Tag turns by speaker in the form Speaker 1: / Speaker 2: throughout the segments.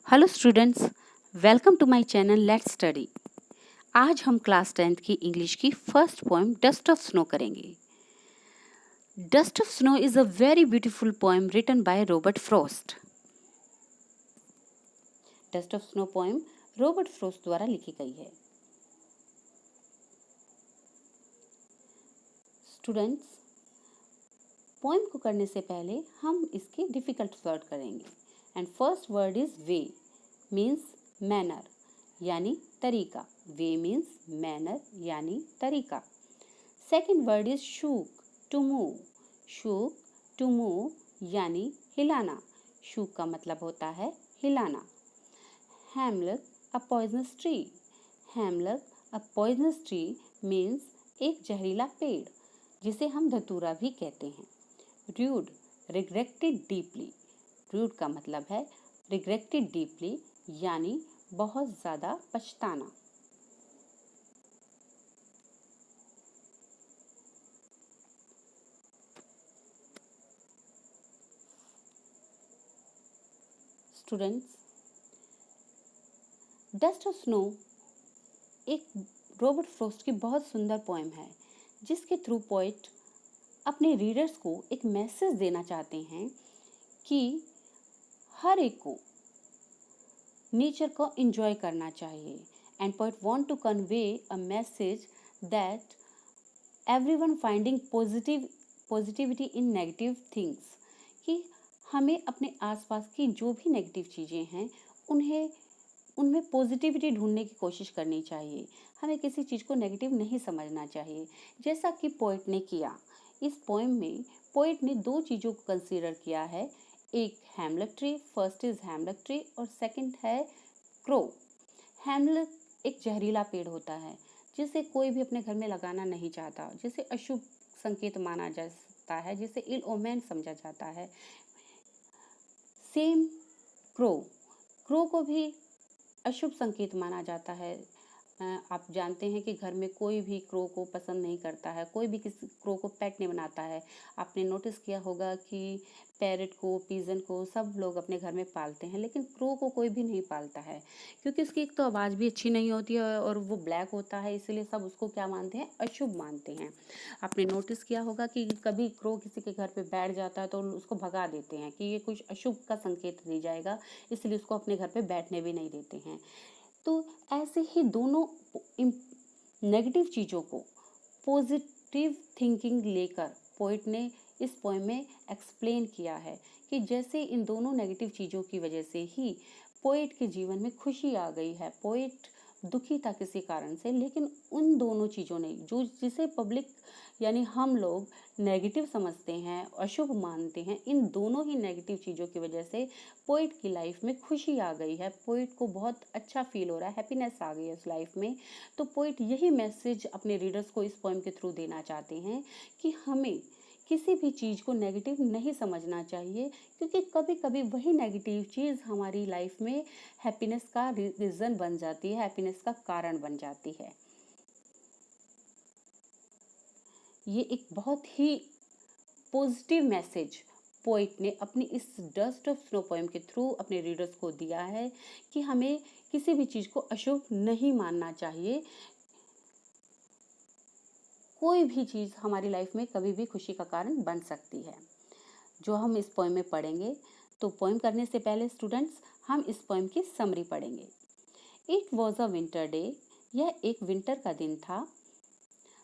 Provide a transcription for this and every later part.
Speaker 1: Hello students, welcome to my channel let's study. आज हम class 10th की English की first poem dust of snow करेंगे। Dust of snow is a very beautiful poem written by Robert Frost. Dust of snow poem Robert Frost द्वारा लिखी गई है। Students, poem को करने से पहले हम इसके डिफिकल्ट वर्ड करेंगे। And first word is way, means manner यानी तरीका। वे मीन्स मैनर यानी तरीका। Second word is shook, to move. Shook, to move यानी हिलाना। शूक का मतलब होता है हिलाना। Hemlock, a poisonous tree. Hemlock, a poisonous tree means एक जहरीला पेड़, जिसे हम धतूरा भी कहते हैं। Rude, regretted deeply. रूड का मतलब है रिग्रेटेड डीपली यानी बहुत ज़्यादा पछताना। स्टूडेंट्स, डस्ट ऑफ स्नो एक रॉबर्ट फ्रॉस्ट की बहुत सुंदर पोएम है, जिसके थ्रू पोएट अपने रीडर्स को एक मैसेज देना चाहते हैं कि हर एक को नेचर को एंजॉय करना चाहिए। And poet want to convey a message that everyone finding positivity in negative things, कि हमें अपने आसपास की जो भी नेगेटिव चीज़ें हैं उनमें पॉजिटिविटी ढूंढने की कोशिश करनी चाहिए। हमें किसी चीज़ को नेगेटिव नहीं समझना चाहिए, जैसा कि पोएट ने किया। इस पोएम में पोएट ने दो चीज़ों को कंसीडर किया है। एक हेमलक ट्री, फर्स्ट इज हेमलक ट्री और सेकंड है क्रो। हेमलक एक जहरीला पेड़ होता है, जिसे कोई भी अपने घर में लगाना नहीं चाहता, जिसे अशुभ संकेत माना जाता है, जिसे इल ओमेन समझा जाता है। सेम क्रो, क्रो को भी अशुभ संकेत माना जाता है। आप जानते हैं कि घर में कोई भी क्रो को पसंद नहीं करता है, कोई भी किसी क्रो को पेट नहीं बनाता है। आपने नोटिस किया होगा कि पैरट को, पिजन को सब लोग अपने घर में पालते हैं, लेकिन क्रो को कोई भी नहीं पालता है, क्योंकि उसकी एक तो आवाज़ भी अच्छी नहीं होती है और वो ब्लैक होता है, इसलिए सब उसको क्या मानते हैं, अशुभ मानते हैं। आपने नोटिस किया होगा कि कभी क्रो किसी के घर पे बैठ जाता है तो उसको भगा देते हैं कि ये कुछ अशुभ का संकेत दे जाएगा, इसलिए उसको अपने घर पे बैठने भी नहीं देते हैं। तो ऐसे ही दोनों नेगेटिव चीज़ों को पॉजिटिव थिंकिंग लेकर पोएट ने इस पोएम में एक्सप्लेन किया है कि जैसे इन दोनों नेगेटिव चीज़ों की वजह से ही पोएट के जीवन में खुशी आ गई है। पोएट दुखी था किसी कारण से, लेकिन उन दोनों चीज़ों ने, जो जिसे पब्लिक यानी हम लोग नेगेटिव समझते हैं, अशुभ मानते हैं, इन दोनों ही नेगेटिव चीज़ों की वजह से पोएट की लाइफ में खुशी आ गई है। पोएट को बहुत अच्छा फील हो रहा है, हैप्पीनेस आ गई है उस लाइफ में। तो पोएट यही मैसेज अपने रीडर्स को इस पोएम के थ्रू देना चाहते हैं कि हमें किसी भी चीज़ को नेगेटिव नहीं समझना चाहिए, क्योंकि कभी कभी वही नेगेटिव चीज़ हमारी लाइफ में हैप्पीनेस का रीज़न बन जाती है, हैप्पीनेस का कारण बन जाती है। ये एक बहुत ही पॉजिटिव मैसेज पोइट ने अपनी इस डस्ट ऑफ स्नो पोएम के थ्रू अपने रीडर्स को दिया है कि हमें किसी भी चीज़ को अशुभ नहीं मानना चाहिए। कोई भी चीज़ हमारी लाइफ में कभी भी खुशी का कारण बन सकती है, जो हम इस पोएम में पढ़ेंगे। तो पोएम करने से पहले स्टूडेंट्स, हम इस पोएम की समरी पढ़ेंगे। It was a winter day, यह एक विंटर का दिन था।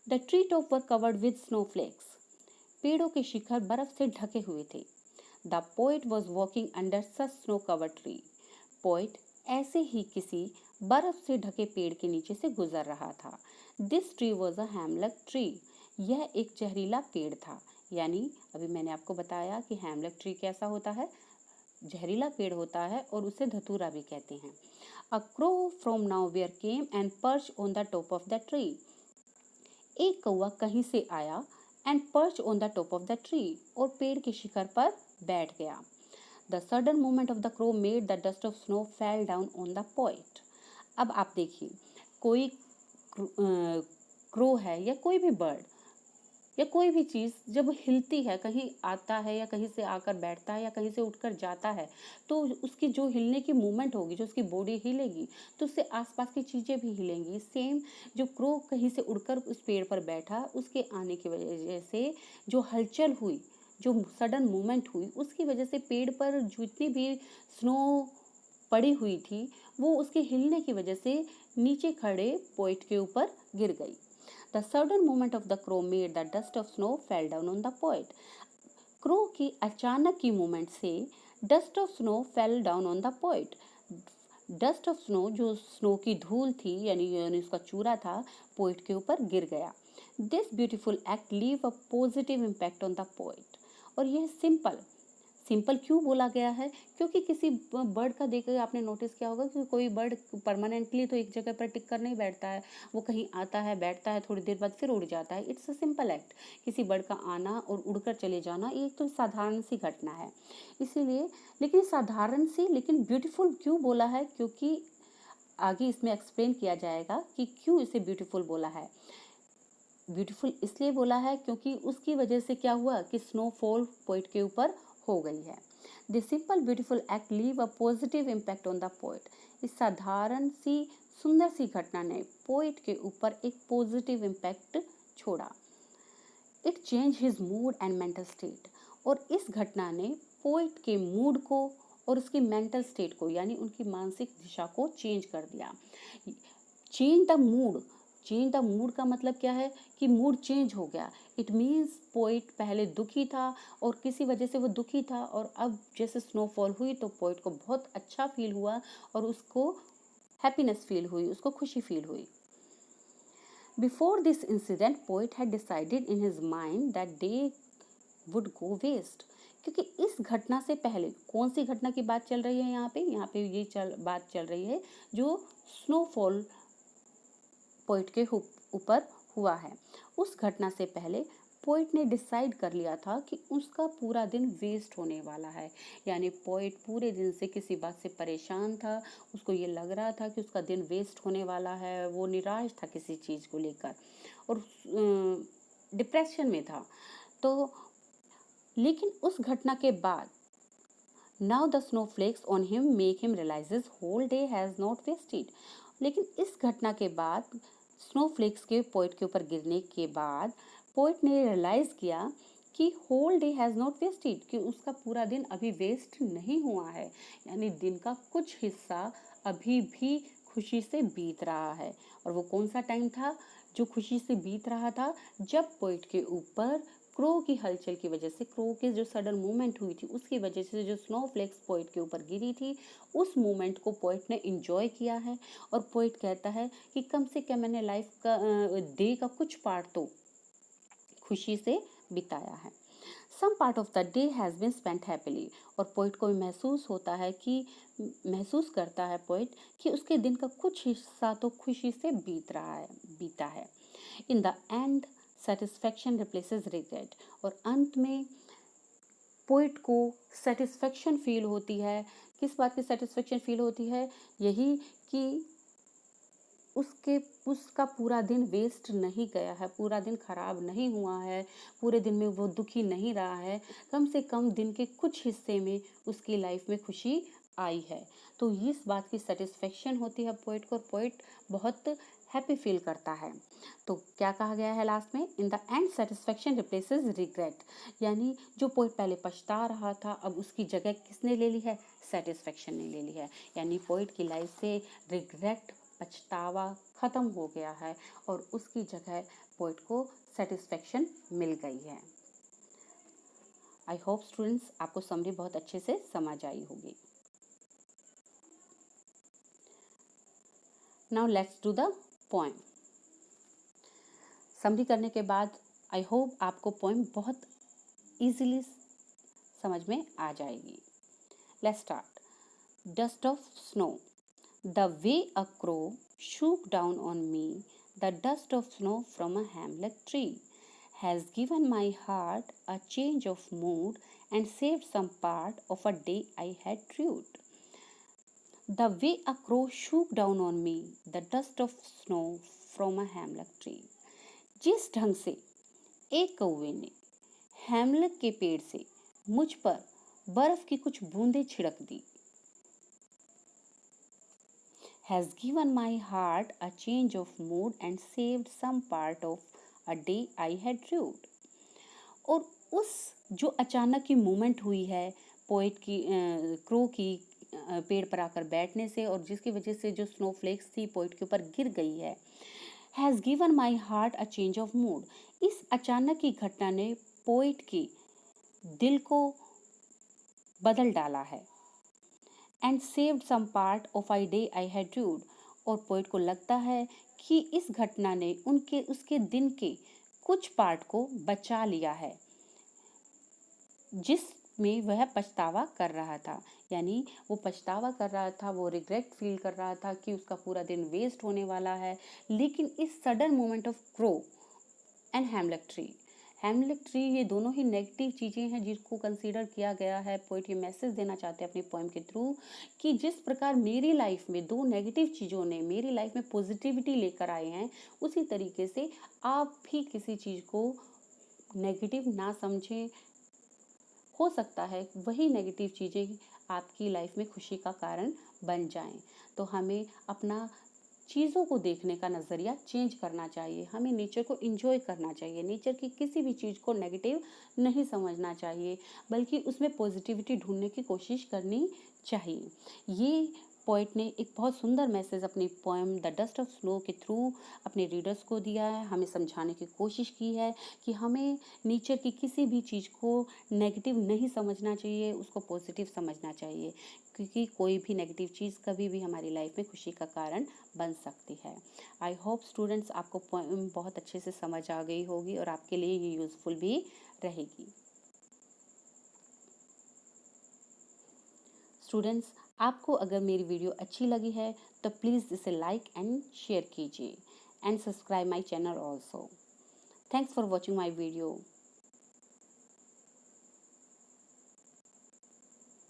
Speaker 1: The tree top were covered with snowflakes, पेड़ों के शिखर बर्फ से ढके हुए थे। The poet was walking under such snow covered tree, poet ऐसे ही किसी बर्फ से ढके पेड़ के नीचे से गुजर रहा था। This tree was a हेमलक tree, यह एक जहरीला पेड़ था। यानी अभी मैंने आपको बताया कि हेमलक ट्री कैसा होता है, जहरीला पेड़ होता है और उसे धतूरा भी कहते हैं। A crow from nowhere came and perch on the top of the tree, एक कौवा कहीं से आया and perch on the top of the tree, और पेड़ के शिखर पर बैठ गया। The sudden movement of the crow made the dust of snow fell down on the poet. अब आप देखिए, कोई क्रो है या कोई भी बर्ड या कोई भी चीज़ जब हिलती है, कहीं आता है या कहीं से आकर बैठता है या कहीं से उठकर जाता है, तो उसकी जो हिलने की मूवमेंट होगी, जो उसकी बॉडी हिलेगी, तो उससे आसपास की चीज़ें भी हिलेंगी। सेम जो क्रो कहीं से उड़कर उस पेड़ पर बैठा, उसके आने की वजह से जो हलचल हुई, जो सडन मूवमेंट हुई, उसकी वजह से पेड़ पर जितनी भी स्नो पड़ी हुई थी, वो उसके हिलने की वजह से नीचे खड़े पोइट के ऊपर गिर गई। The sudden movement of the crow made the dust of snow fell down on the poet. Crow की अचानक की मूवमेंट से dust of snow fell down on the poet. Dust of snow, जो स्नो की धूल थी, यानी उसका चूरा था, पोइट के ऊपर गिर गया। This beautiful act leave a positive impact on the poet. और यह सिंपल सिंपल क्यों बोला गया है? क्योंकि किसी बर्ड का देखकर आपने नोटिस किया होगा कि कोई बर्ड परमानेंटली तो एक जगह पर टिक कर नहीं बैठता है, वो कहीं आता है, बैठता है, थोड़ी देर बाद फिर उड़ जाता है। It's a simple act. किसी बर्ड का आना और उड़कर चले जाना, ये तो साधारण सी घटना है। इसीलिए, लेकिन साधारण सी लेकिन ब्यूटीफुल क्यों बोला है? क्योंकि आगे इसमें एक्सप्लेन किया जाएगा कि क्यों इसे ब्यूटीफुल बोला है। ब्यूटीफुल इसलिए बोला है क्योंकि उसकी वजह से क्या हुआ कि स्नोफॉल पोइट के ऊपर हो गई है। This simple beautiful act leave a positive impact on the poet. इस साधारण सी सुंदर सी घटना ने पोइट के ऊपर एक पॉजिटिव इम्पैक्ट छोड़ा। It change his mood and mental state. और इस घटना ने पोइट के मूड को और उसकी मेंटल स्टेट को, यानी उनकी मानसिक दिशा को चेंज कर दिया। Change the mood. Change the mood का मतलब क्या है कि मूड चेंज हो गया। इट मीन्स पोइट पहले दुखी था और किसी वजह से वो दुखी था, और अब जैसे स्नोफॉल हुई तो पोइट को बहुत अच्छा फील हुआ और उसको हैप्पीनेस फील हुई, उसको खुशी फील हुई। Before this incident, poet had decided in his mind that they would go waste. क्योंकि इस घटना से पहले कौन सी घटना की बात चल रही है यहाँ पे ये बात चल रही है जो स्नोफॉल पोइट के ऊपर हुआ है। उस घटना से पहले पोइट ने डिसाइड कर लिया था कि उसका पूरा दिन वेस्ट होने वाला है। यानी पोइट पूरे दिन से किसी बात से परेशान था, उसको ये लग रहा था कि उसका दिन वेस्ट होने वाला है, वो निराश था किसी चीज़ को लेकर और डिप्रेशन में था। तो लेकिन उस घटना के बाद now the snowflakes on him make him realizes whole day has not wasted. लेकिन इस घटना के बाद, स्नोफ्लेक्स के पोइट के ऊपर गिरने के बाद, पोइट ने रियलाइज़ किया कि whole day has not wasted, कि उसका पूरा दिन अभी वेस्ट नहीं हुआ है। यानी दिन का कुछ हिस्सा अभी भी खुशी से बीत रहा है। और वो कौन सा टाइम था जो खुशी से बीत रहा था? जब पोइट के ऊपर क्रो की हलचल की वजह से, क्रो की जो सडन मूवमेंट हुई थी उसकी वजह से जो स्नोफ्लेक्स पोइट के ऊपर गिरी थी, उस मूवमेंट को पोइट ने इंजॉय किया है। और पोइट कहता है कि कम से कम मैंने लाइफ का डे का कुछ पार्ट तो खुशी से बिताया है। Some part of the day has been spent happily. और पोइट को महसूस होता है कि महसूस करता है पोइट कि उसके दिन का कुछ हिस्सा तो खुशी से बीता है। In the end satisfaction replaces regret. और अंत में पोइट को सेटिस्फैक्शन फील होती है। किस बात की सेटिस्फैक्शन फील होती है? यही कि उसका पूरा दिन वेस्ट नहीं गया है, पूरा दिन खराब नहीं हुआ है, पूरे दिन में वो दुखी नहीं रहा है, कम से कम दिन के कुछ हिस्से में उसकी लाइफ में खुशी आई है। तो इस बात की सेटिस्फेक्शन होती है पोइट को, और पोइट बहुत हैप्पी फील करता है। तो क्या कहा गया है लास्ट में? In the end satisfaction replaces regret. यानी जो पोइट पहले पछता रहा था, अब उसकी जगह किसने ले ली है? सेटिस्फेक्शन ने ले ली है। यानी पोइट की लाइफ से रिग्रेट, पछतावा खत्म हो गया है और उसकी जगह पोइट को सेटिस्फेक्शन मिल गई है। आई होप स्टूडेंट्स आपको समरी बहुत अच्छे से समझ आई होगी। Now let's do the poem. Summary करने के बाद आई होप आपको पोएम बहुत इजीली समझ में आ जाएगी। Let's start. Dust of snow. The way a crow shook down on me, the dust of snow from a hemlock tree, has given my heart a change of mood and saved some part of a day I had rued. The way a crow shook down on me, the dust of snow from a hemlock tree. जिस ढंग से एक कौवे ने हेमलक के पेड़ से मुझ पर बर्फ की कुछ बूंदें छिड़क दी। Has given my heart a change of mood and saved some part of a day I had rued। और उस जो अचानक की मूवमेंट हुई है पोएट की क्रो की पेड़ पर आकर बैठने से, और जिसकी वजह से जो स्नोफ्लेक्स थी पोएट के ऊपर गिर गई है, has given my heart a change of mood. इस अचानक की घटना ने पोएट के दिल को बदल डाला है। And saved some part of I day I had rued. और पोएट को लगता है कि इस घटना ने उसके दिन के कुछ पार्ट को बचा लिया है जिसमें वह पछतावा कर रहा था। यानी वो पछतावा कर रहा था, वो रिग्रेट फील कर रहा था कि उसका पूरा दिन वेस्ट होने वाला है। लेकिन इस sudden moment of crow and hemlock tree ये दोनों ही नेगेटिव चीज़ें हैं जिसको कंसीडर किया गया है। पोएट ये मैसेज देना चाहते हैं अपनी पोएम के थ्रू कि जिस प्रकार मेरी लाइफ में दो नेगेटिव चीज़ों ने मेरी लाइफ में पॉजिटिविटी लेकर आए हैं, उसी तरीके से आप भी किसी चीज़ को नेगेटिव ना समझें। हो सकता है वही नेगेटिव चीज़ें आपकी लाइफ में खुशी का कारण बन जाएं। तो हमें अपना चीज़ों को देखने का नज़रिया चेंज करना चाहिए। हमें नेचर को एंजॉय करना चाहिए। नेचर की किसी भी चीज़ को नेगेटिव नहीं समझना चाहिए, बल्कि उसमें पॉजिटिविटी ढूंढने की कोशिश करनी चाहिए। ये पोएट ने एक बहुत सुंदर मैसेज अपनी poem the dust of snow के थ्रू अपने रीडर्स को दिया है। हमें समझाने की कोशिश की है कि हमें नेचर की किसी भी चीज़ को नेगेटिव नहीं समझना चाहिए, उसको पॉजिटिव समझना चाहिए, क्योंकि कोई भी नेगेटिव चीज़ कभी भी हमारी लाइफ में खुशी का कारण बन सकती है। आई होप स्टूडेंट्स आपको पोएम बहुत अच्छे से समझ आ गई होगी और आपके लिए ये यूज़फुल भी रहेगी। स्टूडेंट्स, आपको अगर मेरी वीडियो अच्छी लगी है तो प्लीज़ इसे लाइक एंड शेयर कीजिए and subscribe my channel also. Thanks for watching my video.